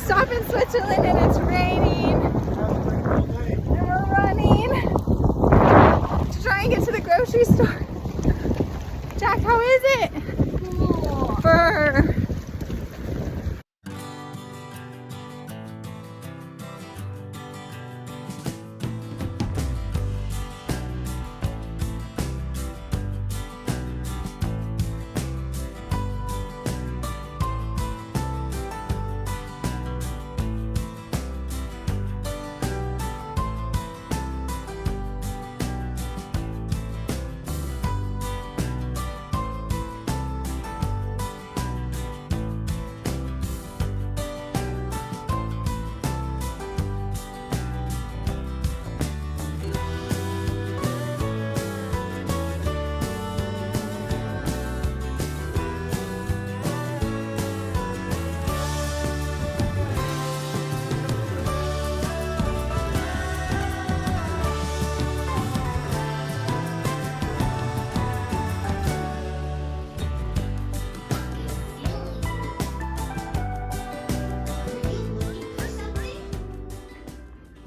stop in Switzerland and it's raining. And we're running to try and get to the grocery store. Jack, how is it? Cool. Brr.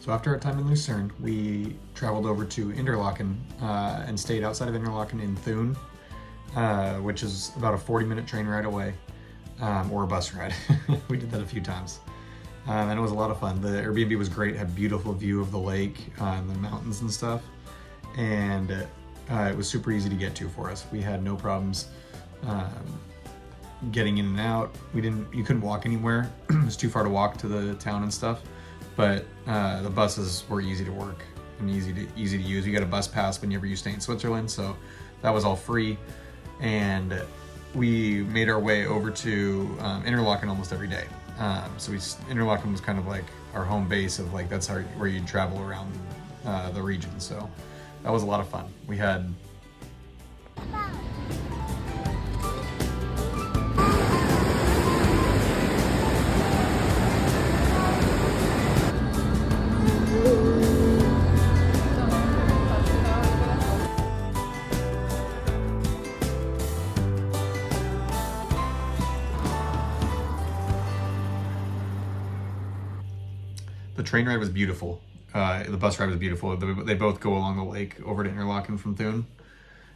So after our time in Lucerne, we traveled over to Interlaken and stayed outside of Interlaken in Thun, which is about a 40-minute train ride away, or a bus ride. We did that a few times. And it was a lot of fun. The Airbnb was great, had a beautiful view of the lake and the mountains and stuff. And it was super easy to get to for us. We had no problems getting in and out. You couldn't walk anywhere. It was too far to walk to the town and stuff. But the buses were easy to work and easy to use. You got a bus pass whenever you stay in Switzerland, so that was all free. And we made our way over to Interlaken almost every day. So Interlaken was kind of like our home base of like, that's where you'd travel around the region. So that was a lot of fun. We had the train ride was beautiful. The bus ride was beautiful. They both go along the lake over to Interlaken from Thun.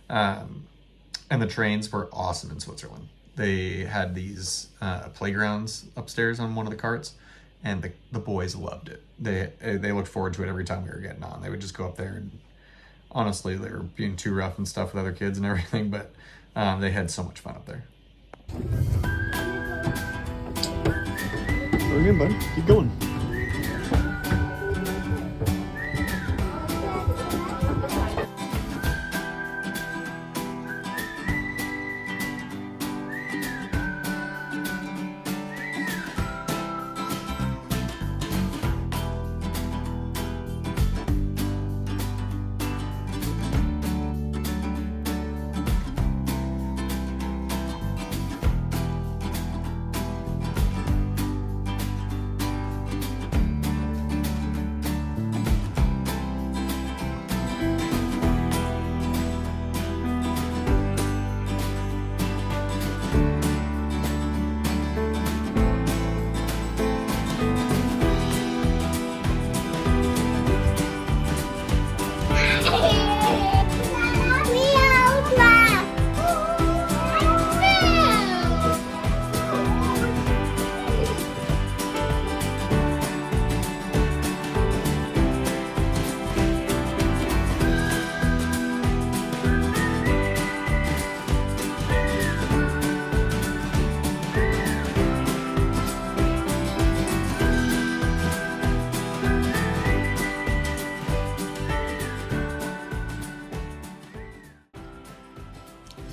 And the trains were awesome in Switzerland. They had these playgrounds upstairs on one of the carts, and the boys loved it. They looked forward to it every time we were getting on. They would just go up there, and honestly, they were being too rough and stuff with other kids and everything, but they had so much fun up there. Go again, buddy. Keep going.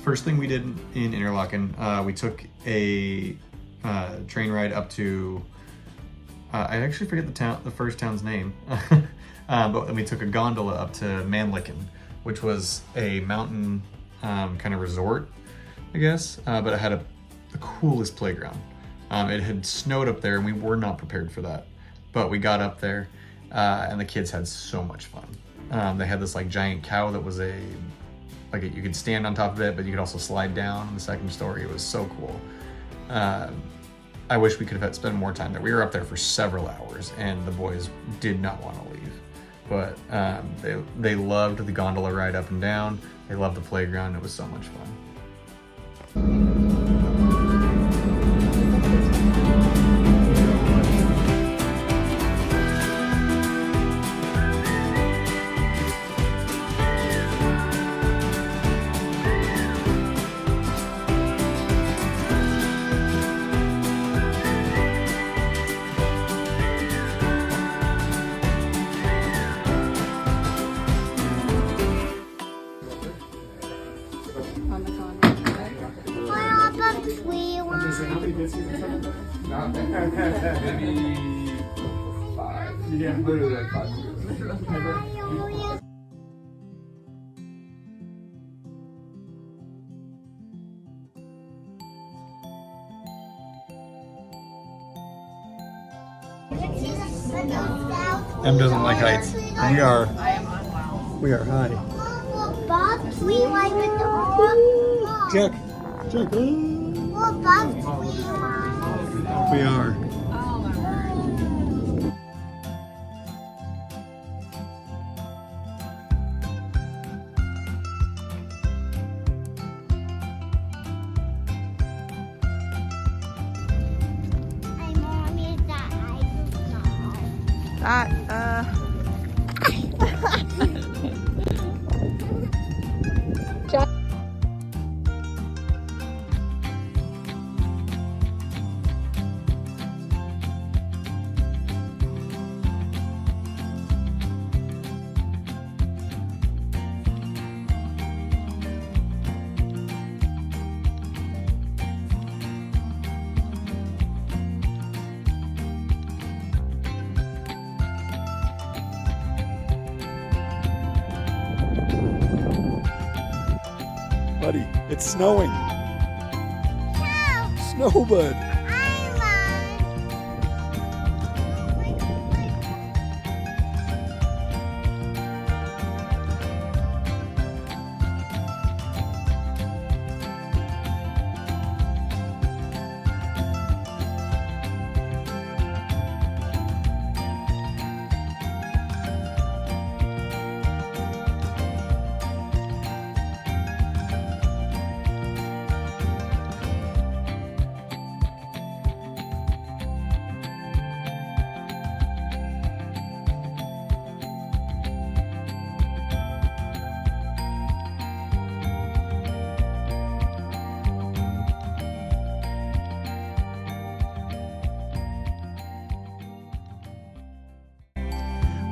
First thing we did in Interlaken, we took a train ride up to, I actually forget the first town's name, but then we took a gondola up to Mannlichen, which was a mountain kind of resort, I guess, but it had the coolest playground. It had snowed up there and we were not prepared for that, but we got up there and the kids had so much fun. They had this like giant cow that was you could stand on top of it, but you could also slide down in the second story. It was so cool. I wish we could have spent more time there. We were up there for several hours, and the boys did not want to leave. But they loved the gondola ride up and down. They loved the playground. It was so much fun. Maybe 5. Yeah, literally like 5. Em doesn't like heights. We are high. Bob, we like the dog. Jack. Well, Bob, we like. We are. Hey, Mommy, is that I don't know. Buddy, it's snowing. No, Snow, bud.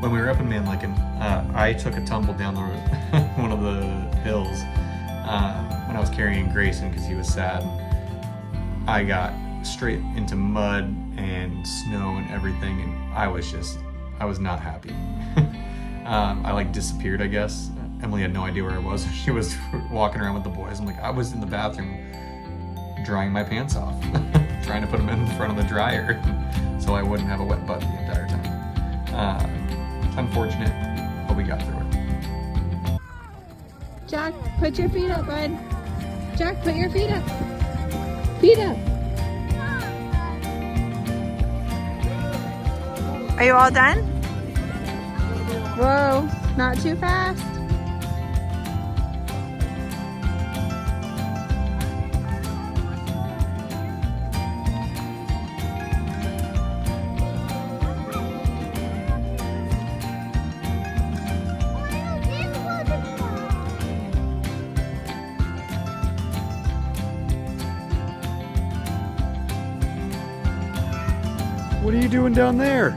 When we were up in Mannlichen, I took a tumble down one of the hills when I was carrying Grayson because he was sad. I got straight into mud and snow and everything, and I was not happy. I like disappeared, I guess. Emily had no idea where I was. She was walking around with the boys. I'm like, I was in the bathroom drying my pants off, trying to put them in front of the dryer so I wouldn't have a wet butt the entire time. Unfortunate, but we got through it. Jack, put your feet up, bud. Jack, put your feet up. Feet up. Are you all done? Whoa, not too fast. What are you doing down there?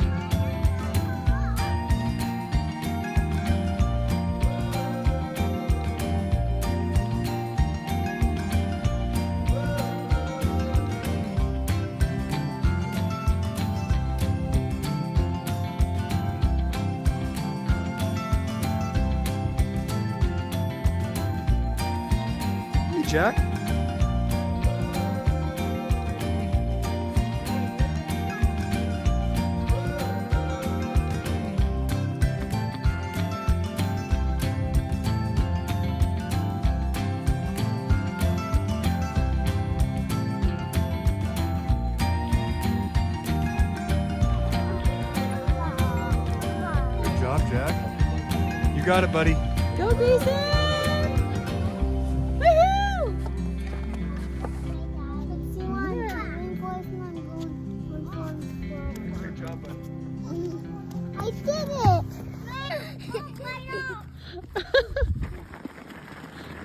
Hey, Jack. got it, buddy. Go, Grayson! Woohoo! I did it!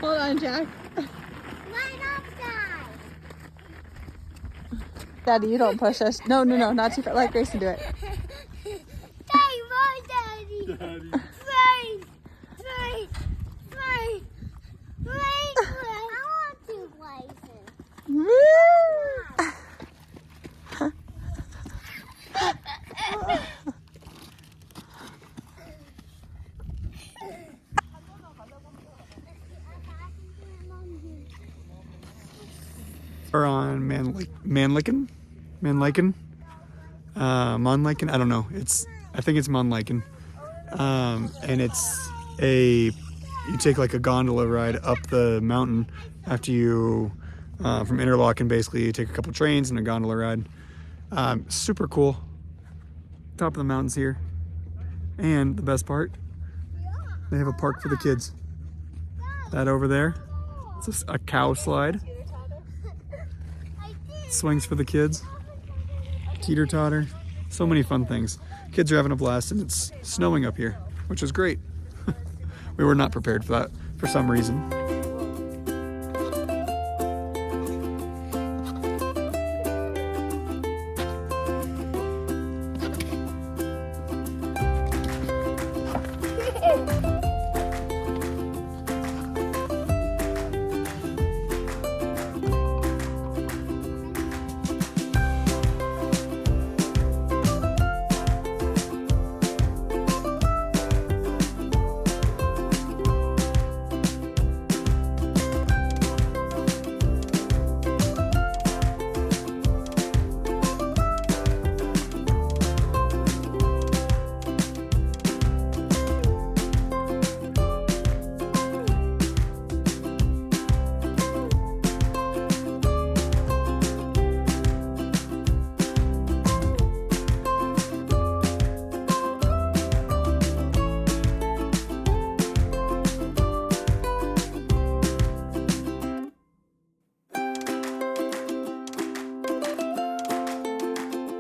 Hold on, Jack. Right upside! Daddy, you don't push us. No, not too far. Let Grayson do it. Hey, my daddy! Daddy. Right! I want two places. Woo! We're on Mannlichen, Mannlichen, I don't know. I think it's Mannlichen, and you take like a gondola ride up the mountain after you from Interlaken. Basically, you take a couple trains and a gondola ride. Super cool. Top of the mountains here, and the best part, they have a park for the kids. That over there, it's a cow slide. Swings for the kids, teeter-totter, so many fun things. Kids are having a blast, and it's snowing up here, which is great. We were not prepared for that for some reason.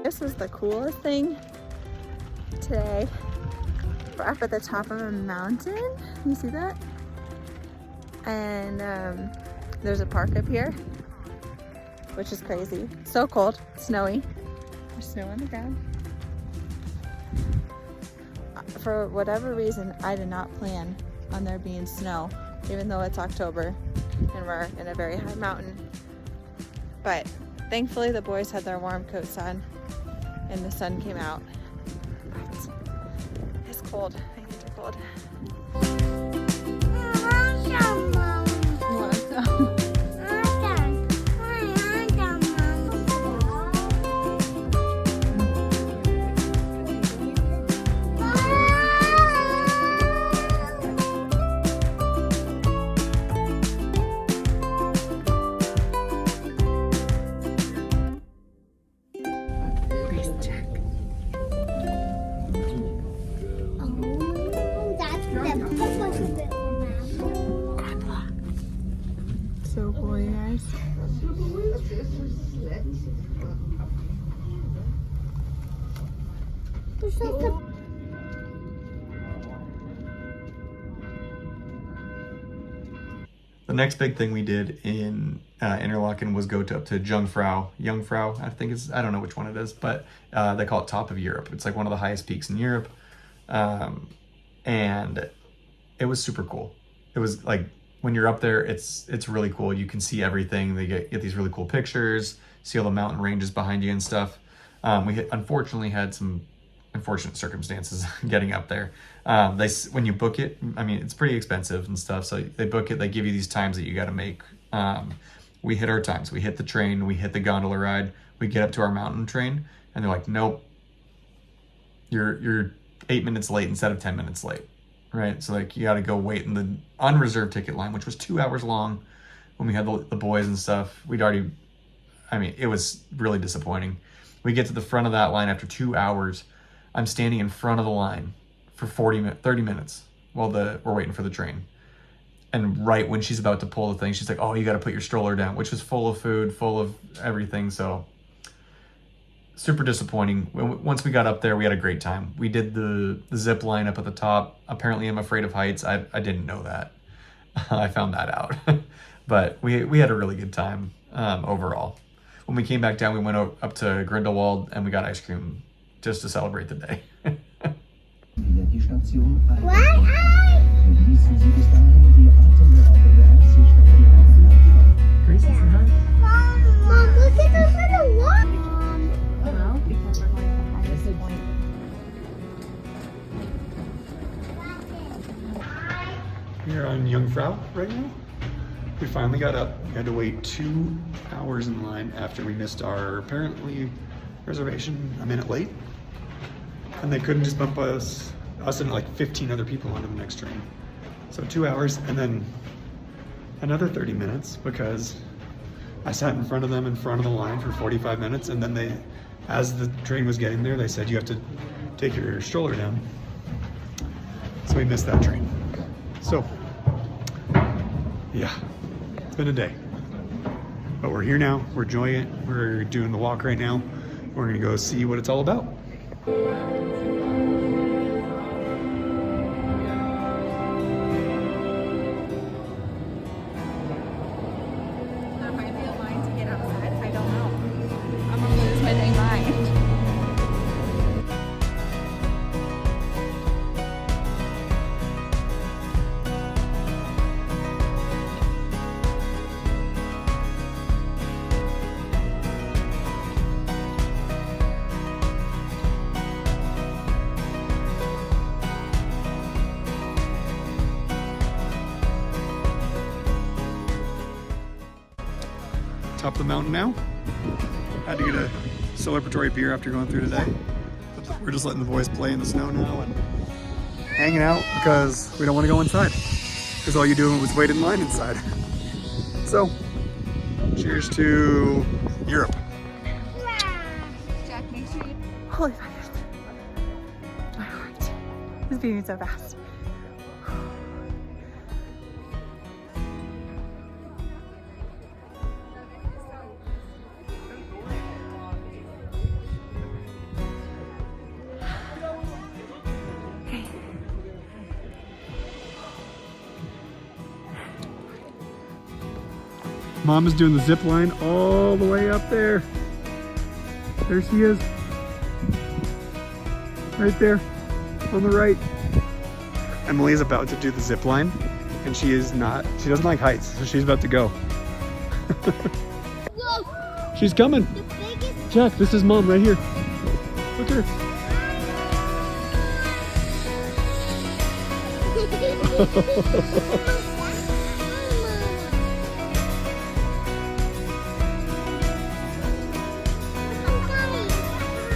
This was the coolest thing today. We're up at the top of a mountain. You see that? And there's a park up here, which is crazy. So cold, snowy. There's snow on the ground. For whatever reason, I did not plan on there being snow, even though it's October and we're in a very high mountain. But thankfully the boys had their warm coats on and the sun came out. But it's cold. My hands are cold. You want some? So cool, you guys. The next big thing we did in Interlaken was go up to Jungfrau. I think I don't know which one it is, but they call it top of Europe. It's like one of the highest peaks in Europe. And it was super cool. It was like, when you're up there, it's really cool. You can see everything. They get these really cool pictures, see all the mountain ranges behind you and stuff. We unfortunately had some unfortunate circumstances getting up there. When you book it, I mean, it's pretty expensive and stuff. So they book it, they give you these times that you got to make. We hit our times. We hit the train, we hit the gondola ride, we get up to our mountain train, and they're like, nope, you're 8 minutes late instead of 10 minutes late. Right, so like you got to go wait in the unreserved ticket line, which was 2 hours long. When we had the boys and stuff, it was really disappointing. We get to the front of that line after 2 hours. I'm standing in front of the line for 30 minutes while we're waiting for the train. And right when she's about to pull the thing, she's like, oh, you got to put your stroller down, which was full of food, full of everything. So super disappointing. Once we got up there, we had a great time. We did the zip line up at the top. Apparently I'm afraid of heights. I didn't know that. I found that out. But we had a really good time overall. When we came back down, we went up to Grindelwald and we got ice cream just to celebrate the day. Die Station verließen Sie bis dahin die atemberaubende Aufsichtstation. Gracie, say hi. Mom, look at the little walk. Well, because we're going to Highest Point. We're on Jungfrau right now. We finally got up. We had to wait 2 hours in line after we missed our apparently reservation a minute late. And they couldn't just bump us and like 15 other people onto the next train. So 2 hours and then another 30 minutes because I sat in front of them in front of the line for 45 minutes and then as the train was getting there, they said you have to take your stroller down. So we missed that train. So, yeah, it's been a day. But we're here now, we're enjoying it. We're doing the walk right now. We're gonna go see what it's all about. There might be a line to get outside. I don't know. I'm gonna lose my dang mind. Top of the mountain now. Had to get a celebratory beer after going through today. But we're just letting the boys play in the snow now and hanging out because we don't want to go inside. Because all you do was wait in line inside. So, cheers to Europe. Jack, make sure you... Holy fires. My heart is beating so fast. Mom is doing the zip line all the way up there. There she is. Right there on the right. Emily is about to do the zip line and she doesn't like heights, so she's about to go. Whoa, She's coming. the biggest. Jack, this is Mom right here. Look at her.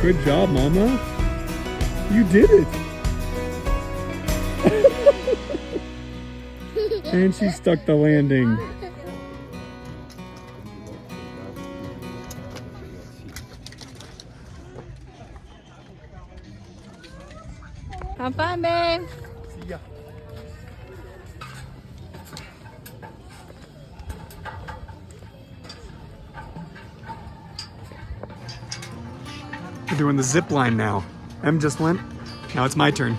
Good job, Mama. You did it. And she stuck the landing. Have fun, babe. See ya. We're doing the zip line now. Em just went. Now it's my turn.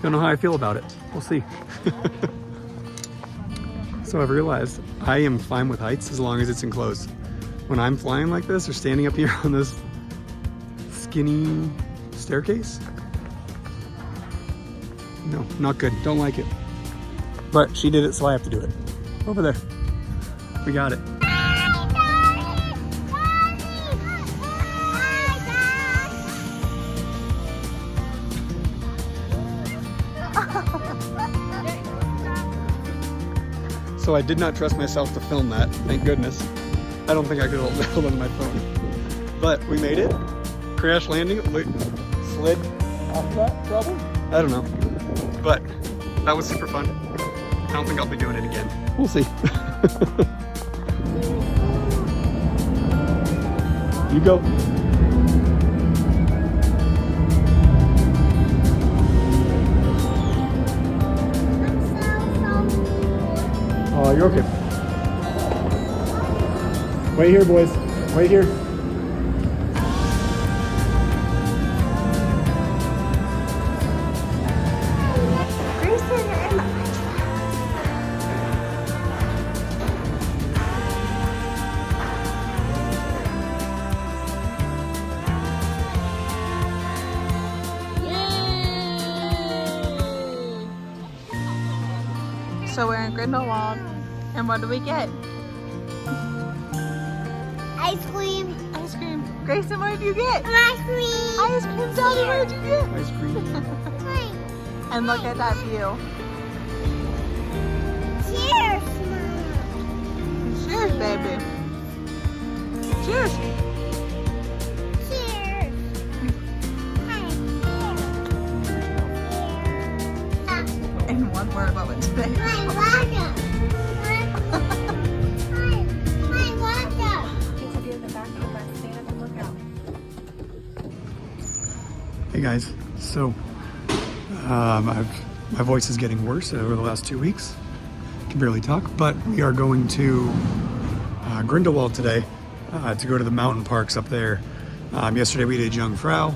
Don't know how I feel about it. We'll see. So I've realized I am fine with heights as long as it's enclosed. When I'm flying like this or standing up here on this skinny staircase, no, not good. Don't like it. But she did it, so I have to do it. Over there. We got it. So I did not trust myself to film that, thank goodness. I don't think I could hold on to my phone. But we made it. Crash landing, slid off that probably? I don't know. But that was super fun. I don't think I'll be doing it again. We'll see. You go. Wait here, boys. Wait here. Grayson, you're in the So we're in Grindelwald, and what do we get? Ice cream. Ice cream. Grayson, what did you get? Ice cream. Ice cream. Daddy, what did you get? Ice cream. And look at that view. Cheers, Mom. Cheers, baby. Cheers. Cheers. In one word, what would today? My water. My water. Hey guys, so my voice is getting worse over the last 2 weeks. I can barely talk, but we are going to Grindelwald today to go to the mountain parks up there. Yesterday we did Jungfrau,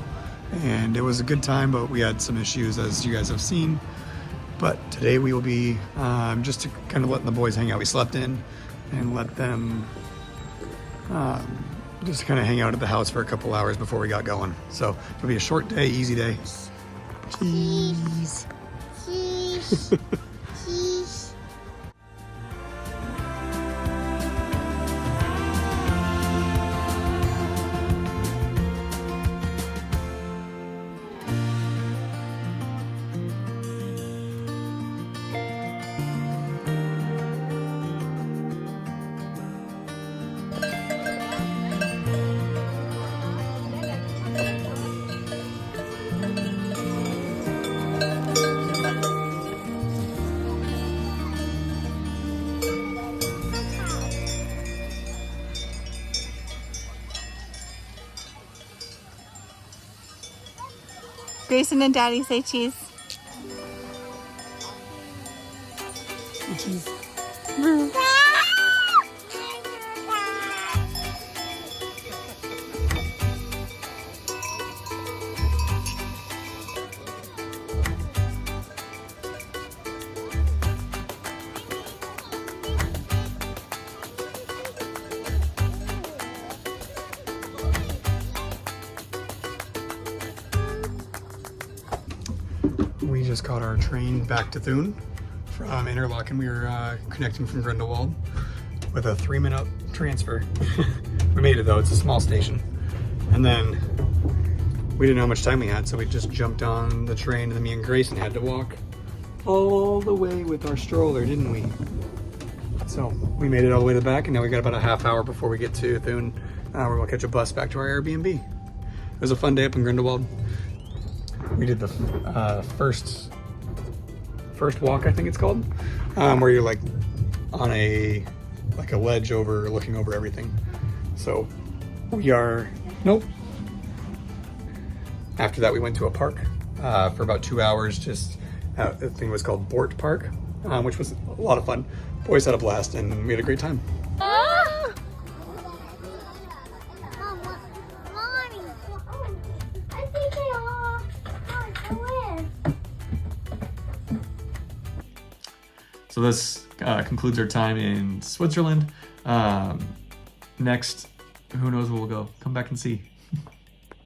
and it was a good time, but we had some issues, as you guys have seen. But today we will be just to kind of letting the boys hang out. We slept in and let them just kind of hang out at the house for a couple hours before we got going. So it'll be a short day, easy day. Cheese. Cheese. Cheese. Grayson and Daddy say cheese. Cheese. We just caught our train back to Thun from Interlaken. We were connecting from Grindelwald with a 3-minute transfer. We made it though, it's a small station. And then we didn't know how much time we had, so we just jumped on the train, and then me and Grayson had to walk all the way with our stroller, didn't we? So we made it all the way to the back, and now we got about a half hour before we get to Thun. We're gonna catch a bus back to our Airbnb. It was a fun day up in Grindelwald. We did the first walk, I think it's called, where you're like on a ledge looking over everything. So we are, nope. After that, we went to a park for about 2 hours. Just the thing was called Bort Park, which was a lot of fun. Boys had a blast, and we had a great time. So this concludes our time in Switzerland. Next, who knows where we'll go? Come back and see.